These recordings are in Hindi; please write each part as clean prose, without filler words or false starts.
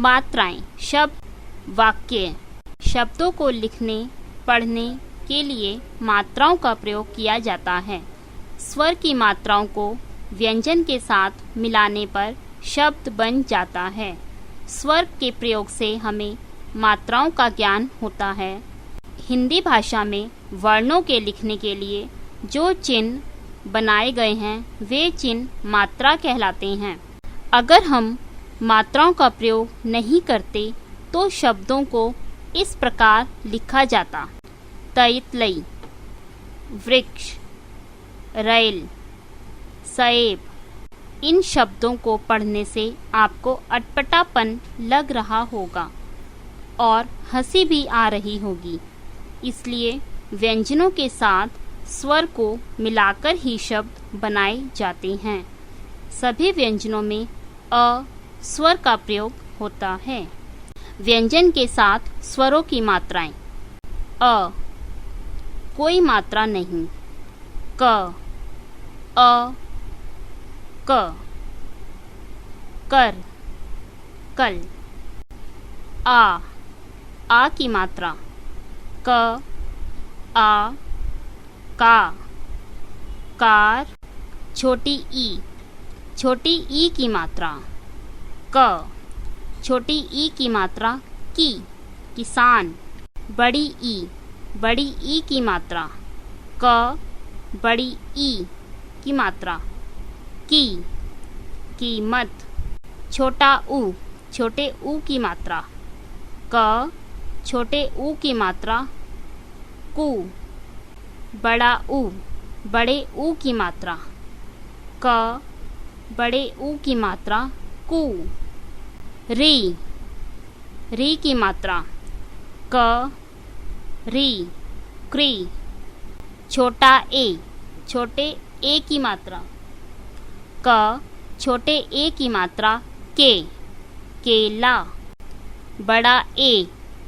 मात्राएं, शब्द, वाक्य। शब्दों को लिखने पढ़ने के लिए मात्राओं का प्रयोग किया जाता है। स्वर की मात्राओं को व्यंजन के साथ मिलाने पर शब्द बन जाता है। स्वर के प्रयोग से हमें मात्राओं का ज्ञान होता है। हिंदी भाषा में वर्णों के लिखने के लिए जो चिन्ह बनाए गए हैं वे चिन्ह मात्रा कहलाते हैं। अगर हम मात्राओं का प्रयोग नहीं करते तो शब्दों को इस प्रकार लिखा जाता: तैतलई, वृक्ष, रेल, सेब। इन शब्दों को पढ़ने से आपको अटपटापन लग रहा होगा और हंसी भी आ रही होगी। इसलिए व्यंजनों के साथ स्वर को मिलाकर ही शब्द बनाए जाते हैं। सभी व्यंजनों में अ स्वर का प्रयोग होता है। व्यंजन के साथ स्वरों की मात्राएं: अ कोई मात्रा नहीं, क, अ, क, कर, कल। आ की मात्रा: क, आ, का, कार। छोटी ई की मात्रा: क। छोटी ई की मात्रा: की, किसान। बड़ी ई की मात्रा: क। बड़ी ई की मात्रा: की, कीमत। छोटा छोटे ऊ की मात्रा: क। छोटे ऊ की मात्रा: कु। बड़ा बड़े ऊ की मात्रा: क। बड़े ऊ की मात्रा: कु। री की मात्रा: क, री, क्री। छोटा छोटे ए की मात्रा: क। छोटे ए की मात्रा: के, केला। बड़ा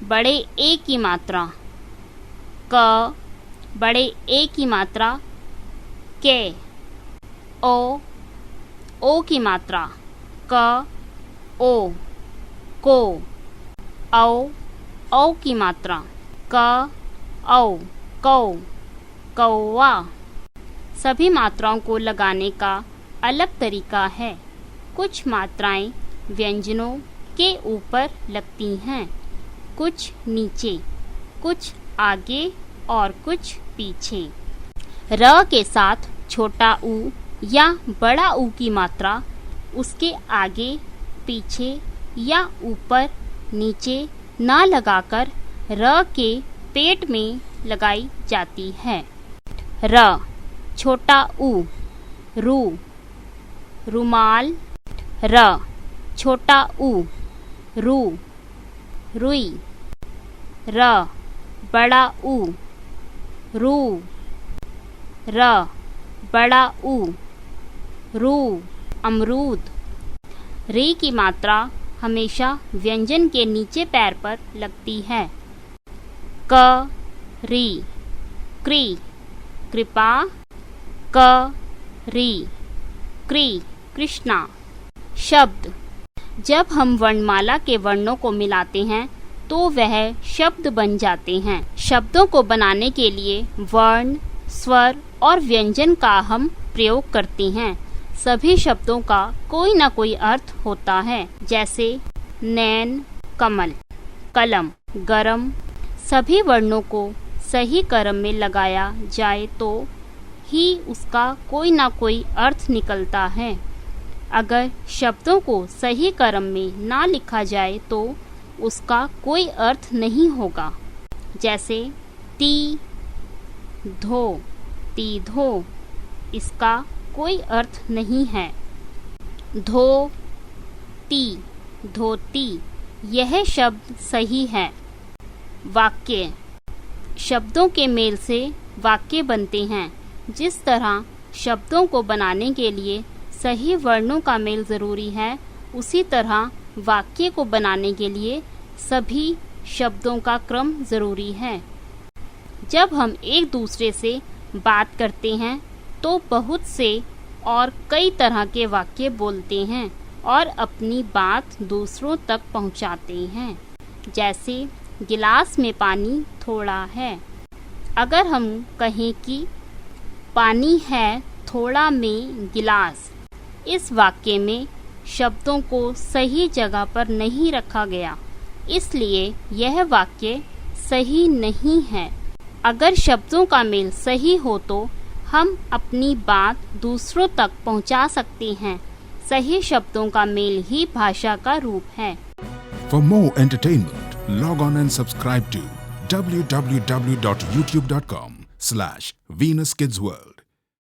बड़े ए की मात्रा: क। बड़े ए की मात्रा: के। ओ की मात्रा: क, ओ, को। औ की मात्रा: क, औ, कौ, कौवा। सभी मात्राओं को लगाने का अलग तरीका है। कुछ मात्राएं व्यंजनों के ऊपर लगती हैं, कुछ नीचे, कुछ आगे और कुछ पीछे। र के साथ छोटा ऊ या बड़ा ऊ की मात्रा उसके आगे, पीछे या ऊपर नीचे ना लगाकर र के पेट में लगाई जाती है। र छोटा ऊ, रू, रुमाल। र छोटा ऊ, रू, रुई। र बड़ा ऊ, रू। र बड़ा ऊ, रू, अमरूद। री की मात्रा हमेशा व्यंजन के नीचे पैर पर लगती है। क, री, क्री, कृपा। क, री, क्री, कृष्णा। शब्द: जब हम वर्णमाला के वर्णों को मिलाते हैं तो वह शब्द बन जाते हैं। शब्दों को बनाने के लिए वर्ण, स्वर और व्यंजन का हम प्रयोग करते हैं। सभी शब्दों का कोई न कोई अर्थ होता है, जैसे नैन, कमल, कलम, गरम। सभी वर्णों को सही क्रम में लगाया जाए तो ही उसका कोई न कोई अर्थ निकलता है। अगर शब्दों को सही क्रम में ना लिखा जाए तो उसका कोई अर्थ नहीं होगा। जैसे ती, धो, ती धो, इसका कोई अर्थ नहीं है। धो, ती, धोती, यह शब्द सही है। वाक्य: शब्दों के मेल से वाक्य बनते हैं। जिस तरह शब्दों को बनाने के लिए सही वर्णों का मेल ज़रूरी है, उसी तरह वाक्य को बनाने के लिए सभी शब्दों का क्रम ज़रूरी है। जब हम एक दूसरे से बात करते हैं तो बहुत से और कई तरह के वाक्य बोलते हैं और अपनी बात दूसरों तक पहुंचाते हैं। जैसे गिलास में पानी थोड़ा है। अगर हम कहें कि पानी है थोड़ा में गिलास, इस वाक्य में शब्दों को सही जगह पर नहीं रखा गया, इसलिए यह वाक्य सही नहीं है। अगर शब्दों का मेल सही हो तो हम अपनी बात दूसरों तक पहुंचा सकते हैं। सही शब्दों का मेल ही भाषा का रूप है। For more entertainment, log on and subscribe to www.youtube.com/VenusKidsWorld.